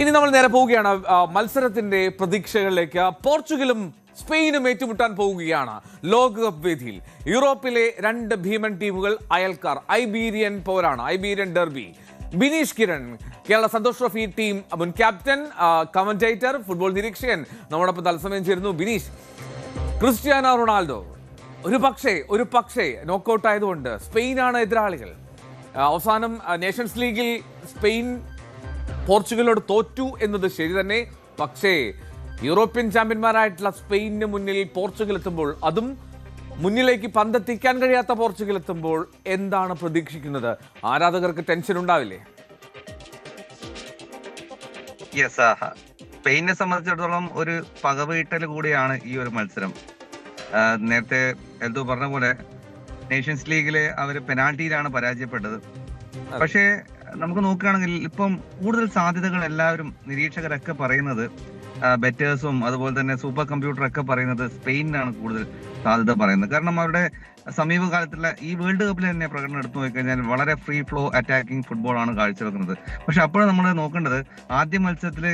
ഇനി നമ്മൾ നേരെ പോവുകയാണ് മത്സരത്തിന്റെ പ്രതീക്ഷകളിലേക്ക്. പോർച്ചുഗലും സ്പെയിനും ഏറ്റുമുട്ടാൻ പോവുകയാണ് ലോകകപ്പ് വേദിയിൽ. യൂറോപ്പിലെ രണ്ട് ഭീമൻ ടീമുകൾ അയൽക്കാർ. ഐബീരിയൻ പോരാണ്, Iberian derby. Bineesh Kiran, Kerala Santosh trophy team മുൻ ക്യാപ്റ്റൻ, കമന്റേറ്റർ, ഫുട്ബോൾ നിരീക്ഷകൻ നമ്മോടൊപ്പം തത്സമയം ചേരുന്നു. ബിനീഷ്, ക്രിസ്ത്യാനോ റൊണാൾഡോ ഒരു പക്ഷേ നോക്കൌട്ട് ആയതുകൊണ്ട് സ്പെയിനാണ് എതിരാളികൾ. അവസാനം നേഷൻസ് ലീഗിൽ സ്പെയിൻ പോർച്ചുഗലോട് തോറ്റു എന്നത് ശരി തന്നെ. പക്ഷേ യൂറോപ്യൻ ചാമ്പ്യന്മാരായിട്ടുള്ള സ്പെയിനിന് മുന്നിൽ പോർച്ചുഗൽ എത്തുമ്പോൾ, അതും മുന്നിലേക്ക് പന്തെത്തിക്കാൻ കഴിയാത്ത പോർച്ചുഗൽ എത്തുമ്പോൾ എന്താണ് പ്രതീക്ഷിക്കുന്നത്? ആരാധകർക്ക് ടെൻഷൻ ഉണ്ടാവില്ലേ? സ്പെയിനെ സംബന്ധിച്ചിടത്തോളം ഒരു പകവീട്ടൽ കൂടിയാണ് ഈ ഒരു മത്സരം. നേരത്തെ എൽദോ പറഞ്ഞ പോലെ നേഷൻസ് ലീഗില് അവർ പെനാൽറ്റിയിലാണ് പരാജയപ്പെട്ടത്. പക്ഷേ നമുക്ക് നോക്കുകയാണെങ്കിൽ ഇപ്പം കൂടുതൽ സാധ്യതകൾ എല്ലാവരും നിരീക്ഷകരൊക്കെ പറയുന്നത്, ബെറ്റേഴ്സും അതുപോലെ തന്നെ സൂപ്പർ കമ്പ്യൂട്ടറൊക്കെ പറയുന്നത് സ്പെയിനാണ് കൂടുതൽ സാധ്യത പറയുന്നത്. കാരണം അവരുടെ സമീപകാലത്തുള്ള ഈ വേൾഡ് കപ്പിൽ തന്നെ പ്രകടനം എടുത്തു നോക്കിക്കഴിഞ്ഞാൽ വളരെ ഫ്രീ ഫ്ലോ അറ്റാക്കിംഗ് ഫുട്ബോളാണ് കാഴ്ചവെക്കുന്നത്. പക്ഷെ അപ്പോഴും നമ്മൾ നോക്കേണ്ടത്, ആദ്യ മത്സരത്തിൽ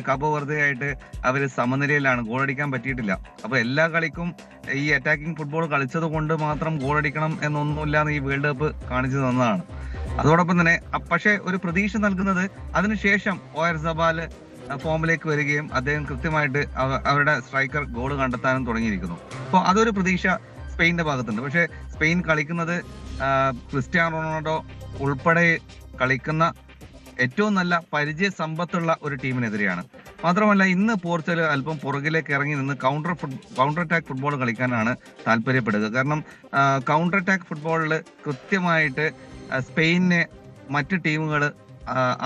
കബോ വെർദെ ആയിട്ട് അവർ സമനിലയിലാണ്, ഗോളടിക്കാൻ പറ്റിയിട്ടില്ല. അപ്പൊ എല്ലാ കളിക്കും ഈ അറ്റാക്കിംഗ് ഫുട്ബോൾ കളിച്ചത് കൊണ്ട് മാത്രം ഗോളടിക്കണം എന്നൊന്നുമില്ലാന്ന് ഈ വേൾഡ് കപ്പ് കാണിച്ചു തന്നതാണ്. അതോടൊപ്പം തന്നെ പക്ഷെ ഒരു പ്രതീക്ഷ നൽകുന്നത് അതിനുശേഷം ഓയർസബാല് ഫോമിലേക്ക് വരികയും അദ്ദേഹം കൃത്യമായിട്ട് അവരുടെ സ്ട്രൈക്കർ ഗോൾ കണ്ടെത്താനും തുടങ്ങിയിരിക്കുന്നു. അപ്പോൾ അതൊരു പ്രതീക്ഷ സ്പെയിന്റെ ഭാഗത്തുണ്ട്. പക്ഷെ സ്പെയിൻ കളിക്കുന്നത് ക്രിസ്ത്യാനോ റൊണാൾഡോ ഉൾപ്പെടെ കളിക്കുന്ന ഏറ്റവും നല്ല പരിചയ സമ്പത്തുള്ള ഒരു ടീമിനെതിരെയാണ്. മാത്രമല്ല ഇന്ന് പോർച്ചുഗൽ അല്പം പുറകിലേക്ക് ഇറങ്ങി നിന്ന് കൗണ്ടർ അറ്റാക്ക് ഫുട്ബോൾ കളിക്കാനാണ് താല്പര്യപ്പെടുക. കാരണം കൗണ്ടർ അറ്റാക്ക് ഫുട്ബോളിൽ കൃത്യമായിട്ട് സ്പെയിനെ മറ്റ് ടീമുകൾ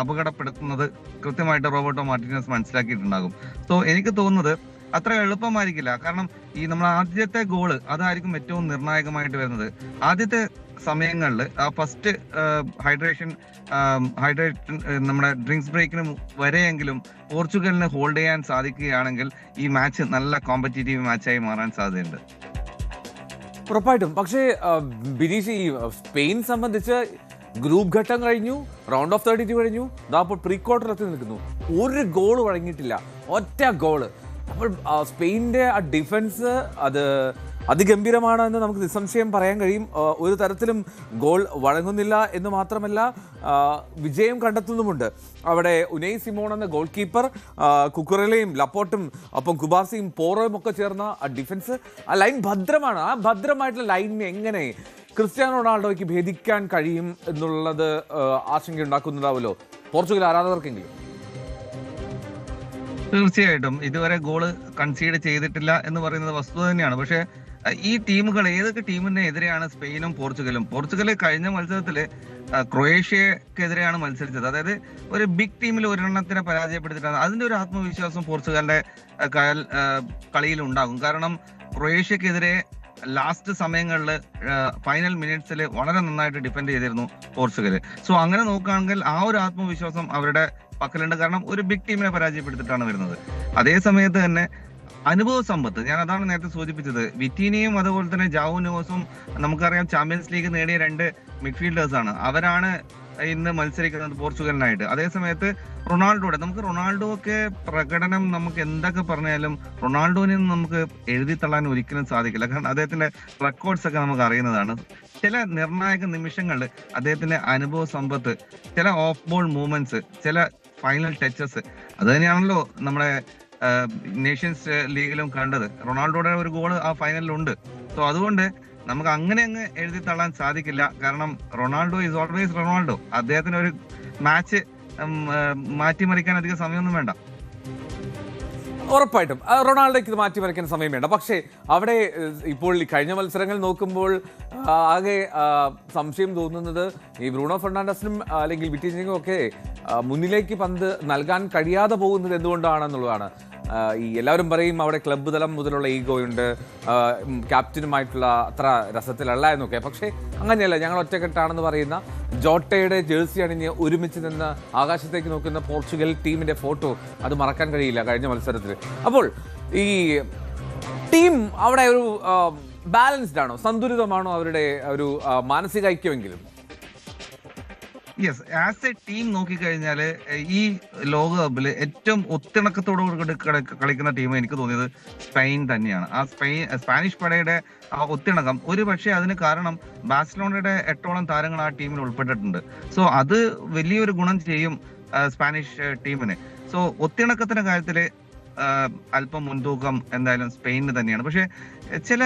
അപകടപ്പെടുത്തുന്നത് കൃത്യമായിട്ട് റോബർട്ടോ മാർട്ടിനസ് മനസ്സിലാക്കിയിട്ടുണ്ടാകും. സോ എനിക്ക് തോന്നുന്നത് അത്ര എളുപ്പമായിരിക്കില്ല. കാരണം ഈ നമ്മൾ ആദ്യത്തെ ഗോള് അതായിരിക്കും ഏറ്റവും നിർണായകമായിട്ട് വരുന്നത്. ആദ്യത്തെ സമയങ്ങളിൽ ആ ഫസ്റ്റ് ഹൈഡ്രേഷൻ നമ്മുടെ ഡ്രിങ്ക്സ് ബ്രേക്കിന് വരെയെങ്കിലും പോർച്ചുഗലിന് ഹോൾഡ് ചെയ്യാൻ സാധിക്കുകയാണെങ്കിൽ ഈ മാച്ച് നല്ല കോമ്പറ്റീറ്റീവ് മാച്ചായി മാറാൻ സാധ്യതയുണ്ട്. ഉറപ്പായിട്ടും. പക്ഷേ ബിനീഷ്, ഈ സ്പെയിൻ സംബന്ധിച്ച് ഗ്രൂപ്പ് ഘട്ടം കഴിഞ്ഞു, റൗണ്ട് ഓഫ് 32 കഴിഞ്ഞു, അപ്പോൾ പ്രീ ക്വാർട്ടർ എത്തി നിൽക്കുന്നു. ഒരു ഗോൾ വഴങ്ങിയിട്ടില്ല, ഒറ്റ ഗോള്. അപ്പോൾ സ്പെയിനിന്റെ ആ ഡിഫൻസ് അത് അതിഗംഭീരമാണ് എന്ന് നമുക്ക് നിസ്സംശയം പറയാൻ കഴിയും. ഒരു തരത്തിലും ഗോൾ വഴങ്ങുന്നില്ല എന്ന് മാത്രമല്ല, വിജയം കണ്ടെത്തുന്നുമുണ്ട്. അവിടെ ഉനൈ സിമോൺ എന്ന ഗോൾ കീപ്പർ, കുക്കുറലയും ലപ്പോട്ടും ഒപ്പം കുബാസിയും പോറോയും ഒക്കെ ചേർന്ന ആ ഡിഫൻസ്, ആ ലൈൻ ഭദ്രമാണ്. ആ ഭദ്രമായിട്ടുള്ള ലൈനിനെ എങ്ങനെ ക്രിസ്ത്യാനോ റൊണാൾഡോയ്ക്ക് ഭേദിക്കാൻ കഴിയും എന്നുള്ളത് ആശങ്ക ഉണ്ടാക്കുന്നുണ്ടാവുമല്ലോ പോർച്ചുഗൽ ആരാധകർക്കെങ്കിലും. തീർച്ചയായിട്ടും ഇതുവരെ ഗോള് കൺസീഡ് ചെയ്തിട്ടില്ല എന്ന് പറയുന്നത് വസ്തുത തന്നെയാണ്. പക്ഷെ ഈ ടീമുകൾ ഏതൊക്കെ ടീമിന് എതിരെയാണ് സ്പെയിനും പോർച്ചുഗലും? പോർച്ചുഗൽ കഴിഞ്ഞ മത്സരത്തില് ക്രൊയേഷ്യക്കെതിരെയാണ് മത്സരിച്ചത്. അതായത് ഒരു ബിഗ് ടീമിൽ ഒരെണ്ണത്തിനെ പരാജയപ്പെടുത്തിയിട്ടാണ്. അതിന്റെ ഒരു ആത്മവിശ്വാസം പോർച്ചുഗലിന്റെ കളിയിൽ ഉണ്ടാകും. കാരണം ക്രൊയേഷ്യക്കെതിരെ ലാസ്റ്റ് സമയങ്ങളിൽ ഫൈനൽ മിനിറ്റ്സിൽ വളരെ നന്നായിട്ട് ഡിഫെൻഡ് ചെയ്തിരുന്നു പോർച്ചുഗല്. സോ അങ്ങനെ നോക്കുകയാണെങ്കിൽ ആ ഒരു ആത്മവിശ്വാസം അവരുടെ പക്കലുണ്ട്. കാരണം ഒരു ബിഗ് ടീമിനെ പരാജയപ്പെടുത്തിയിട്ടാണ് വരുന്നത്. അതേ സമയത്ത് തന്നെ അനുഭവ സമ്പത്ത്, ഞാൻ അതാണ് നേരത്തെ സൂചിപ്പിച്ചത്. വിറ്റീനിയും അതുപോലെ തന്നെ ജാവോ നെവസും നമുക്കറിയാം ചാമ്പ്യൻസ് ലീഗ് നേടിയ രണ്ട് മിഡ്ഫീൽഡേഴ്സ് ആണ്. അവരാണ് ഇന്ന് മത്സരിക്കുന്നത് പോർച്ചുഗലിനായിട്ട്. അതേ സമയത്ത് റൊണാൾഡോ ഒക്കെ പ്രകടനം നമുക്ക് എന്തൊക്കെ പറഞ്ഞാലും റൊണാൾഡോനെ നമുക്ക് എഴുതി തള്ളാൻ ഒരിക്കലും സാധിക്കില്ല. കാരണം അദ്ദേഹത്തിന്റെ റെക്കോർഡ്സ് ഒക്കെ നമുക്ക് അറിയുന്നതാണ്. ചില നിർണായക നിമിഷങ്ങളിൽ അദ്ദേഹത്തിന്റെ അനുഭവ സമ്പത്ത്, ചില ഓഫ് ബോൾ മൂവ്മെന്റ്സ്, ചില ഫൈനൽ ടച്ചസ്, അത് തന്നെയാണല്ലോ നമ്മുടെ നേഷൻസ് ലീഗിലും കണ്ടത്. റൊണാൾഡോയുടെ ഒരു ഗോള് ആ ഫൈനലിലുണ്ട്. സോ അതുകൊണ്ട് നമുക്ക് അങ്ങനെ അങ്ങ് എഴുതി തള്ളാൻ സാധിക്കില്ല. കാരണം റൊണാൾഡോ ഈസ് ഓൾവേസ് റൊണാൾഡോ. അദ്ദേഹത്തിന് ഒരു മാച്ച് മാറ്റിമറിക്കാൻ അധികം സമയമൊന്നും വേണ്ട. ഉറപ്പായിട്ടും റൊണാൾഡോയ്ക്ക് ഇത് മാറ്റിമറിക്കാൻ സമയം വേണ്ട. പക്ഷേ അവിടെ ഇപ്പോൾ കഴിഞ്ഞ മത്സരങ്ങൾ നോക്കുമ്പോൾ ആകെ സംശയം തോന്നുന്നത് ഈ ബ്രൂണോ ഫെർണാണ്ടസിനും അല്ലെങ്കിൽ വിറ്റീനിയും ഒക്കെ മുന്നിലേക്ക് പന്ത് നൽകാൻ കഴിയാതെ പോകുന്നത് എന്തുകൊണ്ടാണെന്നുള്ളതാണ്. ഈ എല്ലാവരും പറയും അവിടെ ക്ലബ്ബ് തലം മുതലുള്ള ഈഗോയുണ്ട്, ക്യാപ്റ്റനുമായിട്ടുള്ള അത്ര രസത്തിലല്ല എന്നൊക്കെ. പക്ഷേ അങ്ങനെയല്ല. ഞങ്ങൾ ഒറ്റക്കെട്ടാണെന്ന് പറയുന്ന ജോട്ടയുടെ ജേഴ്സി അണിഞ്ഞ് ഒരുമിച്ച് നിന്ന് ആകാശത്തേക്ക് നോക്കുന്ന പോർച്ചുഗൽ ടീമിന്റെ ഫോട്ടോ അത് മറക്കാൻ കഴിയില്ല കഴിഞ്ഞ മത്സരത്തിൽ. അപ്പോൾ ഈ ടീം അവിടെ ഒരു ബാലൻസ്ഡ് ആണോ, സന്തുലിതമാണോ അവരുടെ ഒരു മാനസിക ഐക്യമെങ്കിലും? യെസ്, ആസ് എ ടീം നോക്കിക്കഴിഞ്ഞാൽ ഈ ലോകകപ്പിൽ ഏറ്റവും ഒത്തിണക്കത്തോടു കൂടി കളിക്കുന്ന ടീം എനിക്ക് തോന്നിയത് സ്പെയിൻ തന്നെയാണ്. ആ സ്പാനിഷ് പടയുടെ ആ ഒത്തിണക്കം ഒരു പക്ഷേ അതിന് കാരണം ബാഴ്സലോണയുടെ 8ഓളം താരങ്ങൾ ആ ടീമിൽ ഉൾപ്പെട്ടിട്ടുണ്ട്. സോ അത് വലിയൊരു ഗുണം ചെയ്യും സ്പാനിഷ് ടീമിന്. സോ ഒത്തിണക്കത്തിന്റെ കാര്യത്തിൽ അല്പം മുൻതൂക്കം എന്തായാലും സ്പെയിനിന് തന്നെയാണ്. പക്ഷെ ചില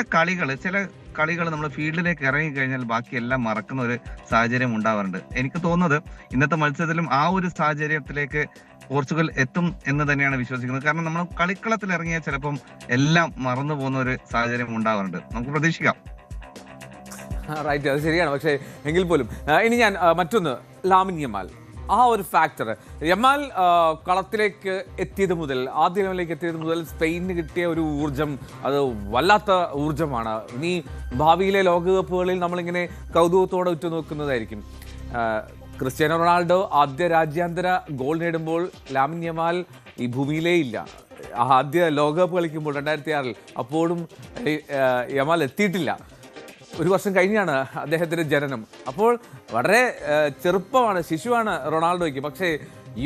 കളികൾ നമ്മൾ ഫീൽഡിലേക്ക് ഇറങ്ങിക്കഴിഞ്ഞാൽ ബാക്കിയെല്ലാം മറക്കുന്ന ഒരു സാഹചര്യം ഉണ്ടാവാറുണ്ട്. എനിക്ക് തോന്നുന്നത് ഇന്നത്തെ മത്സരത്തിലും ആ ഒരു സാഹചര്യത്തിലേക്ക് പോർച്ചുഗൽ എത്തും എന്ന് തന്നെയാണ് വിശ്വസിക്കുന്നത്. കാരണം നമ്മൾ കളിക്കളത്തിൽ ഇറങ്ങിയാൽ ചിലപ്പം എല്ലാം മറന്നു പോകുന്ന ഒരു സാഹചര്യം ഉണ്ടാവാറുണ്ട്. നമുക്ക് പ്രതീക്ഷിക്കാം. റൈറ്റ്, അത് ശരിയാണ്. പക്ഷേ എങ്കിൽ പോലും ഇനി ഞാൻ മറ്റൊന്ന്, ലാമിൻ യമാൽ, ആ ഒരു ഫാക്ടർ, യമാൽ കളത്തിലേക്ക് എത്തിയത് മുതൽ, ആദ്യ ലെവലിലേക്ക് എത്തിയത് മുതൽ സ്പെയിനിന് കിട്ടിയ ഒരു ഊർജം, അത് വല്ലാത്ത ഊർജമാണ്. ഇനി ഭാവിയിലെ ലോകകപ്പുകളിൽ നമ്മളിങ്ങനെ കൗതുകത്തോടെ ഉറ്റുനോക്കുന്നതായിരിക്കും. ക്രിസ്ത്യാനോ റൊണാൾഡോ ആദ്യ രാജ്യാന്തര ഗോൾ നേടുമ്പോൾ ലാമിൻ യമാൽ ഈ ഭൂമിയിലേ ഇല്ല. ആദ്യ ലോകകപ്പ് കളിക്കുമ്പോൾ 2006 അപ്പോഴും യമാൽ എത്തിയിട്ടില്ല. ഒരു വർഷം കഴിഞ്ഞാണ് അദ്ദേഹത്തിൻ്റെ ജനനം. അപ്പോൾ വളരെ ചെറുപ്പമാണ്, ശിശുവാണ് റൊണാൾഡോയ്ക്ക്. പക്ഷേ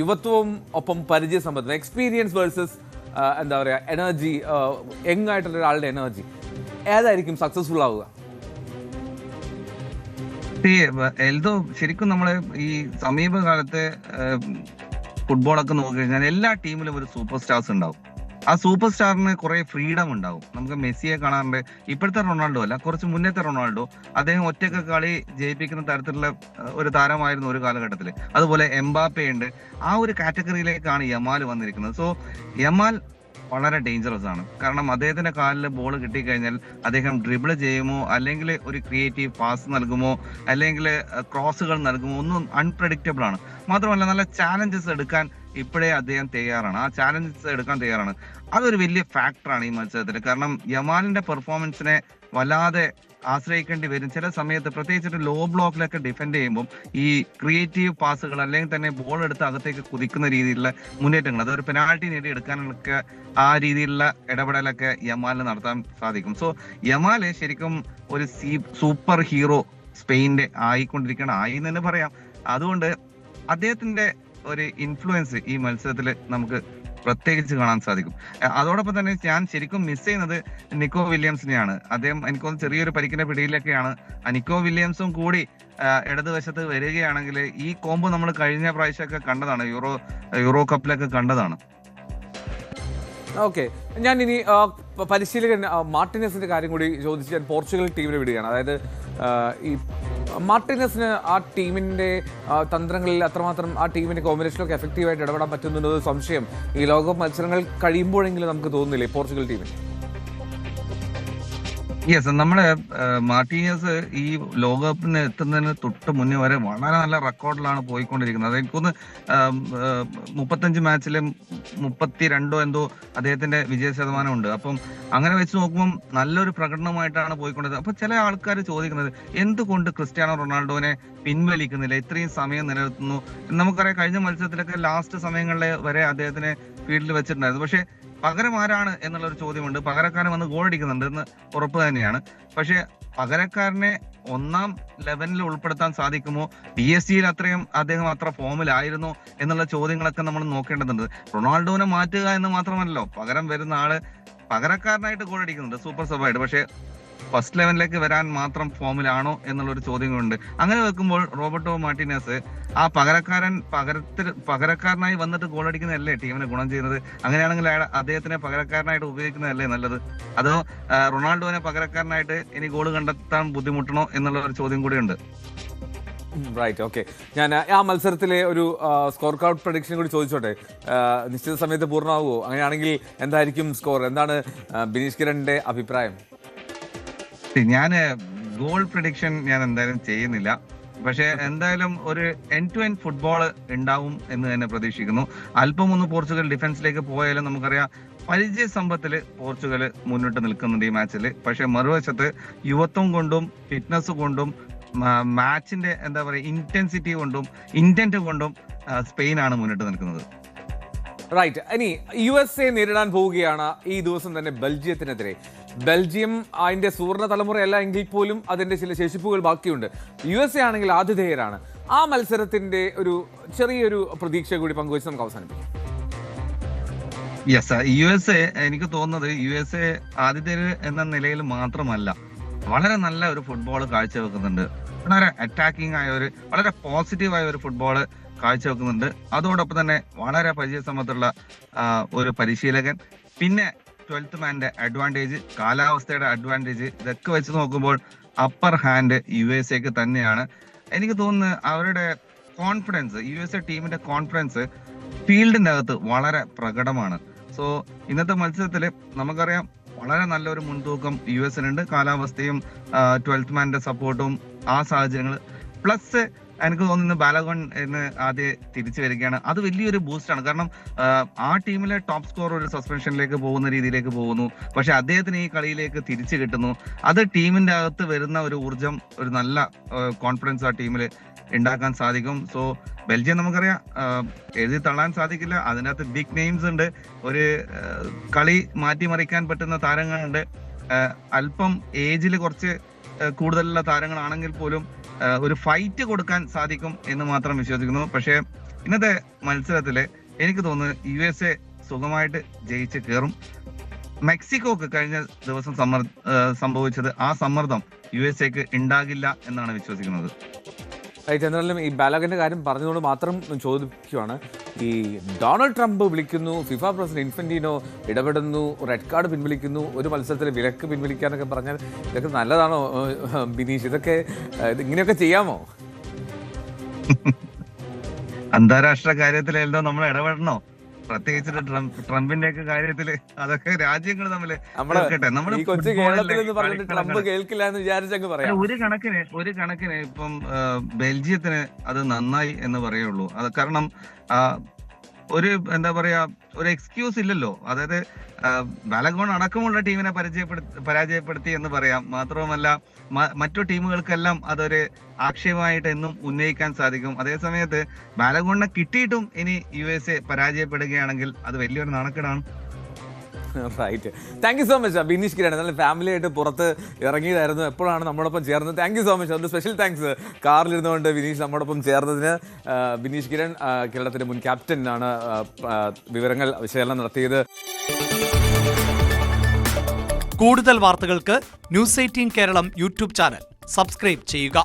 യുവത്വവും ഒപ്പം പരിചയസമ്പത്തും, എക്സ്പീരിയൻസ് വേഴ്സസ് എന്താ പറയുക, എനർജി, യങ് ആയിട്ടുള്ള ഒരാളുടെ എനർജി, ഏതായിരിക്കും സക്സസ്ഫുൾ ആവുക? എൽദോ, ശരിക്കും നമ്മള് ഈ സമീപകാലത്തെ ഫുട്ബോളൊക്കെ നോക്കിക്കഴിഞ്ഞാൽ എല്ലാ ടീമിലും ഒരു സൂപ്പർ സ്റ്റാർസ് ഉണ്ടാവും. ആ സൂപ്പർ സ്റ്റാറിന് കുറെ ഫ്രീഡം ഉണ്ടാവും. നമുക്ക് മെസ്സിയെ കാണാറുണ്ട്. ഇപ്പോഴത്തെ റൊണാൾഡോ അല്ല, കുറച്ച് മുന്നത്തെ റൊണാൾഡോ, അദ്ദേഹം ഒറ്റയ്ക്ക് കളി ജയിപ്പിക്കുന്ന തരത്തിലുള്ള ഒരു താരമായിരുന്നു ഒരു കാലഘട്ടത്തിൽ. അതുപോലെ എംബാപ്പെ ഉണ്ട്. ആ ഒരു കാറ്റഗറിയിലേക്കാണ് യമാൽ വന്നിരിക്കുന്നത്. സോ യമാൽ വളരെ ഡേഞ്ചറസ് ആണ്. കാരണം അദ്ദേഹത്തിന്റെ കാലിൽ ബോൾ കിട്ടിക്കഴിഞ്ഞാൽ അദ്ദേഹം ഡ്രിബിൾ ചെയ്യുമോ, അല്ലെങ്കിൽ ഒരു ക്രിയേറ്റീവ് പാസ് നൽകുമോ, അല്ലെങ്കിൽ ക്രോസുകൾ നൽകുമോ, ഒന്നും അൺപ്രഡിക്റ്റബിൾ ആണ്. മാത്രമല്ല നല്ല ചാലഞ്ചസ് എടുക്കാൻ ഇപ്പോഴേ അദ്ദേഹം തയ്യാറാണ്. ആ ചാലഞ്ചസ് എടുക്കാൻ തയ്യാറാണ്. അതൊരു വലിയ ഫാക്ടറാണ് ഈ മത്സരത്തിൽ. കാരണം യമാലിന്റെ പെർഫോമൻസിനെ വല്ലാതെ ആശ്രയിക്കേണ്ടി വരും ചില സമയത്ത്, പ്രത്യേകിച്ചിട്ട് ലോ ബ്ലോക്കിലൊക്കെ ഡിഫെൻഡ് ചെയ്യുമ്പോൾ ഈ ക്രിയേറ്റീവ് പാസുകൾ അല്ലെങ്കിൽ തന്നെ ബോൾ എടുത്ത് അകത്തേക്ക് കുതിക്കുന്ന രീതിയിലുള്ള മുന്നേറ്റങ്ങൾ, അതൊരു പെനാൾട്ടി നേടിയെടുക്കാനൊക്കെ ആ രീതിയിലുള്ള ഇടപെടലൊക്കെ യമാലിന് നടത്താൻ സാധിക്കും. സോ യമാല് ശരിക്കും ഒരു സൂപ്പർ ഹീറോ സ്പെയിനിന്റെ ആയി എന്ന് തന്നെ പറയാം. അതുകൊണ്ട് അദ്ദേഹത്തിന്റെ ഒരു ഇൻഫ്ലുവൻസ് ഈ മത്സരത്തിൽ നമുക്ക് പ്രത്യേകിച്ച് കാണാൻ സാധിക്കും. അതോടൊപ്പം തന്നെ ഞാൻ ശരിക്കും മിസ് ചെയ്യുന്നത് നിക്കോ വില്യംസിനെയാണ്. അദ്ദേഹം എനിക്കൊന്ന് ചെറിയൊരു പരിക്കിന്റെ പിടിയിലൊക്കെയാണ്. നിക്കോ വില്യംസും കൂടി ഇടതുവശത്ത് വരികയാണെങ്കിൽ ഈ കോംബോ നമ്മൾ കഴിഞ്ഞ പ്രാവശ്യമൊക്കെ കണ്ടതാണ്, യൂറോ കപ്പിലൊക്കെ കണ്ടതാണ്. ഓക്കെ, ഞാൻ ഇനി പരിശീലകൻ മാർട്ടിനസിന്റെ കാര്യം കൂടി ചോദിച്ച് ഞാൻ പോർച്ചുഗൽ ടീമിനെ വിടുകയാണ്. അതായത് ഈ മാർട്ടിനസിന് ആ ടീമിന്റെ തന്ത്രങ്ങളിൽ അത്രമാത്രം ആ ടീമിന്റെ കോമ്പിനേഷനൊക്കെ എഫക്റ്റീവായിട്ട് ഇടപെടാൻ പറ്റുന്നുള്ളത് സംശയം ഈ ലോകകപ്പ് മത്സരങ്ങൾ കഴിയുമ്പോഴെങ്കിലും നമുക്ക് തോന്നുന്നില്ലേ പോർച്ചുഗൽ ടീമിന്? യെസ്, നമ്മളെ മാർട്ടീനസ് ഈ ലോകകപ്പിന് എത്തുന്നതിന് തൊട്ട് മുന്നേ വരെ വളരെ നല്ല റെക്കോർഡിലാണ് പോയിക്കൊണ്ടിരിക്കുന്നത്. എനിക്കൊന്ന് 35 മാച്ചിൽ 32 എന്തോ അദ്ദേഹത്തിന്റെ വിജയ ശതമാനം ഉണ്ട്. അപ്പം അങ്ങനെ വെച്ച് നോക്കുമ്പോൾ നല്ലൊരു പ്രകടനമായിട്ടാണ് പോയിക്കൊണ്ടിരുന്നത്. അപ്പൊ ചില ആൾക്കാർ ചോദിക്കുന്നത് എന്തുകൊണ്ട് ക്രിസ്ത്യാനോ റൊണാൾഡോനെ പിൻവലിക്കുന്നില്ല, ഇത്രയും സമയം നിലനിർത്തുന്നു. നമുക്കറിയാം കഴിഞ്ഞ മത്സരത്തിലൊക്കെ ലാസ്റ്റ് സമയങ്ങളിലെ വരെ അദ്ദേഹത്തിനെ ഫീൽഡിൽ വെച്ചിട്ടുണ്ടായിരുന്നു. പക്ഷെ പകരം ആരാണ് എന്നുള്ളൊരു ചോദ്യമുണ്ട്. പകരക്കാരൻ വന്ന് ഗോൾ അടിക്കുന്നുണ്ട് എന്ന് ഉറപ്പ് തന്നെയാണ്. പക്ഷെ പകരക്കാരനെ ഒന്നാം ലെവലിൽ ഉൾപ്പെടുത്താൻ സാധിക്കുമോ, PSG അത്രയും അദ്ദേഹം അത്ര ഫോമിലായിരുന്നോ എന്നുള്ള ചോദ്യങ്ങളൊക്കെ നമ്മൾ നോക്കേണ്ടതുണ്ട്. റൊണാൾഡോനെ മാറ്റുക എന്ന് മാത്രമല്ലല്ലോ, പകരം വരുന്ന ആള് പകരക്കാരനായിട്ട് ഗോൾ അടിക്കുന്നുണ്ട് സൂപ്പർ സബായിട്ട്. പക്ഷെ ഫസ്റ്റ് ലെവലിലേക്ക് വരാൻ മാത്രം ഫോമിലാണോ എന്നുള്ളൊരു ചോദ്യങ്ങളുണ്ട്. അങ്ങനെ വെക്കുമ്പോൾ റോബർട്ടോ മാർട്ടിനസ് ആ പകരക്കാരനായി വന്നിട്ട് ഗോൾ അടിക്കുന്നതല്ലേ ടീമിന് ഗുണം ചെയ്യുന്നത്? അങ്ങനെയാണെങ്കിൽ അദ്ദേഹത്തിനെ പകരക്കാരനായിട്ട് ഉപയോഗിക്കുന്നതല്ലേ നല്ലത്? അതോ റൊണാൾഡോനെ പകരക്കാരനായിട്ട് ഇനി ഗോൾ കണ്ടെത്താൻ ബുദ്ധിമുട്ടണോ എന്നുള്ള ഒരു ചോദ്യം കൂടിയുണ്ട്. Right, okay. ഞാൻ ആ മത്സരത്തിലെ ഒരു സ്കോർ കാർഡ് പ്രഡിക്ഷൻ കൂടി ചോദിച്ചോട്ടെ. നിശ്ചിത സമയത്ത് പൂർണ്ണമാവുമോ? അങ്ങനെയാണെങ്കിൽ എന്തായിരിക്കും സ്കോർ? എന്താണ് ബിനീഷ് കിരണിന്റെ അഭിപ്രായം? ഞാൻ ഗോൾ പ്രഡിക്ഷൻ ഞാൻ എന്തായാലും ചെയ്യുന്നില്ല. പക്ഷെ എന്തായാലും ഒരു എൻഡ് ടു എൻഡ് ഫുട്ബോൾ ഉണ്ടാവും എന്ന് തന്നെ പ്രതീക്ഷിക്കുന്നു. അല്പം ഒന്ന് പോർച്ചുഗൽ ഡിഫൻസിലേക്ക് പോയാലും നമുക്കറിയാം പരിചയ സമ്പത്തില് പോർച്ചുഗൽ മുന്നിട്ട് നിൽക്കുന്നുണ്ട് ഈ മാച്ചിൽ. പക്ഷെ മറുവശത്ത് യുവത്വം കൊണ്ടും ഫിറ്റ്നസ് കൊണ്ടും മാച്ചിന്റെ എന്താ പറയുക ഇന്റൻസിറ്റി കൊണ്ടും ഇന്റന്റ് കൊണ്ടും സ്പെയിനാണ് മുന്നിട്ട് നിൽക്കുന്നത്. റൈറ്റ്, ഇനി USA നേരിടാൻ പോവുകയാണ് ഈ ദിവസം തന്നെ ബെൽജിയത്തിനെതിരെ. ബെൽജിയം അതിൻ്റെ സുവർണ്ണ തലമുറയല്ല എങ്കിൽ പോലും അതിൻ്റെ ചില ശേഷിപ്പുകൾ ബാക്കിയുണ്ട്. USA ആണെങ്കിൽ ആതിഥേയരാണ്. ആ മത്സരത്തിന്റെ ഒരു ചെറിയൊരു പ്രതീക്ഷ കൂടി പങ്കുവച്ച് നമുക്ക് അവസാനിപ്പിക്കാം. യെസ്, USA എനിക്ക് തോന്നുന്നത് USA ആതിഥേയർ എന്ന നിലയിൽ മാത്രമല്ല, വളരെ നല്ല ഒരു ഫുട്ബോൾ കാഴ്ചവെക്കുന്നുണ്ട്. വളരെ അറ്റാക്കിംഗ് ആയ വളരെ പോസിറ്റീവായ ഒരു ഫുട്ബോൾ കാഴ്ചവെക്കുന്നുണ്ട്. അതോടൊപ്പം തന്നെ വളരെ പരിചയസമ്പത്തുള്ള ഒരു പരിശീലകൻ, പിന്നെ 12th മാന്റെ അഡ്വാൻറ്റേജ്, കാലാവസ്ഥയുടെ അഡ്വാൻറ്റേജ്, ഇതൊക്കെ വെച്ച് നോക്കുമ്പോൾ അപ്പർ ഹാൻഡ് USA തന്നെയാണ്. എനിക്ക് തോന്നുന്നത് അവരുടെ കോൺഫിഡൻസ്, USA ടീമിന്റെ കോൺഫിഡൻസ് ഫീൽഡിന്റെ അകത്ത് വളരെ പ്രകടമാണ്. സോ ഇന്നത്തെ മത്സരത്തിൽ നമുക്കറിയാം വളരെ നല്ലൊരു മുൻതൂക്കം US-നുണ്ട്. കാലാവസ്ഥയും 12th മാന്റെ സപ്പോർട്ടും ആ സാഹചര്യങ്ങൾ പ്ലസ് എനിക്ക് തോന്നുന്നു ബാലഗോൺ എന്ന് ആദ്യം തിരിച്ചു വരികയാണ്. അത് വലിയൊരു ബൂസ്റ്റാണ്. കാരണം ആ ടീമിലെ ടോപ്പ് സ്കോർ ഒരു സസ്പെൻഷനിലേക്ക് പോകുന്ന രീതിയിലേക്ക് പോകുന്നു. പക്ഷെ അദ്ദേഹത്തിന് ഈ കളിയിലേക്ക് തിരിച്ചു കിട്ടുന്നു. അത് ടീമിന്റെ അകത്ത് വരുന്ന ഒരു ഊർജം, ഒരു നല്ല കോൺഫിഡൻസ് ആ ടീമിൽ ഉണ്ടാക്കാൻ സാധിക്കും. സോ ബെൽജിയം നമുക്കറിയാം എഴുതി തള്ളാൻ സാധിക്കില്ല. അതിനകത്ത് ബിഗ് നെയിംസ് ഉണ്ട്. ഒരു കളി മാറ്റിമറിക്കാൻ പറ്റുന്ന താരങ്ങളുണ്ട്. അല്പം ഏജിൽ കുറച്ച് കൂടുതലുള്ള താരങ്ങളാണെങ്കിൽ പോലും ഒരു ഫൈറ്റ് കൊടുക്കാൻ സാധിക്കും എന്ന് മാത്രം വിശ്വസിക്കുന്നു. പക്ഷേ ഇന്നത്തെ മത്സരത്തില് എനിക്ക് തോന്നുന്നു USA സുഖമായിട്ട് ജയിച്ച് കയറും. മെക്സിക്കോക്ക് കഴിഞ്ഞ ദിവസം സംഭവിച്ചത് ആ സമ്മർദ്ദം USA ഉണ്ടാകില്ല എന്നാണ് വിശ്വസിക്കുന്നത്. എന്നാലും ഈ ബാലഗന്റെ കാര്യം പറഞ്ഞതുകൊണ്ട് മാത്രം ചോദിക്കുകയാണ്. ഈ ഡൊണാൾഡ് ട്രംപ് വിളിക്കുന്നു, ഫിഫ പ്രസിഡന്റ് ഇൻഫന്റീനോ ഇടപെടുന്നു, റെഡ് കാർഡ് പിൻവലിക്കുന്നു, ഒരു മത്സരത്തിൽ വിലക്ക് പിൻവലിക്കാനൊക്കെ പറഞ്ഞാൽ ഇതൊക്കെ നല്ലതാണോ ബിനീഷ്? ഇങ്ങനെയൊക്കെ ചെയ്യാമോ? അന്താരാഷ്ട്ര കാര്യത്തിലെല്ലാം നമ്മൾ ഇടപെടണോ? പ്രത്യേകിച്ച് ട്രംപിന്റെ ഒക്കെ കാര്യത്തില് അതൊക്കെ രാജ്യങ്ങൾ തമ്മിൽ ഒരു കണക്കിന് ഇപ്പം ബെൽജിയത്തിന് അത് നന്നായി എന്ന് പറയുള്ളൂ. അത് കാരണം ഒരു എന്താ പറയാ, ഒരു എക്സ്ക്യൂസ് ഇല്ലല്ലോ. അതായത് ബാലഗോൺ അടക്കമുള്ള ടീമിനെ പരാജയപ്പെടുത്തി എന്ന് പറയാം. മാത്രവുമല്ല മറ്റു ടീമുകൾക്കെല്ലാം അതൊരു ആക്ഷേപമായിട്ട് എന്നും ഉന്നയിക്കാൻ സാധിക്കും. അതേസമയത്ത് ബാലഗോണിനെ കിട്ടിയിട്ടും ഇനി USA പരാജയപ്പെടുകയാണെങ്കിൽ അത് വലിയൊരു നാണക്കേടാണ്. Right. Thank you so much Bineesh Kiran. നല്ല ഫാമിലി ആയിട്ട് പുറത്ത് ഇറങ്ങിയതായിരുന്നു, എപ്പോഴാണ് നമ്മളോടൊപ്പം ചേർന്നത്. താങ്ക് യു സോ മച്ച്. അത് സ്പെഷ്യൽ താങ്ക്സ്. കാറിലിരുന്നുകൊണ്ട് ബിനീഷ് നമ്മോടൊപ്പം ചേർന്നതിന്. ബിനീഷ് കിരൺ കേരളത്തിൻ്റെ മുൻ ക്യാപ്റ്റൻ ആണ്, വിവരങ്ങൾ വിശകലനം നടത്തിയത്. കൂടുതൽ വാർത്തകൾക്ക് News 18 Keralam YouTube channel subscribe ചെയ്യുക.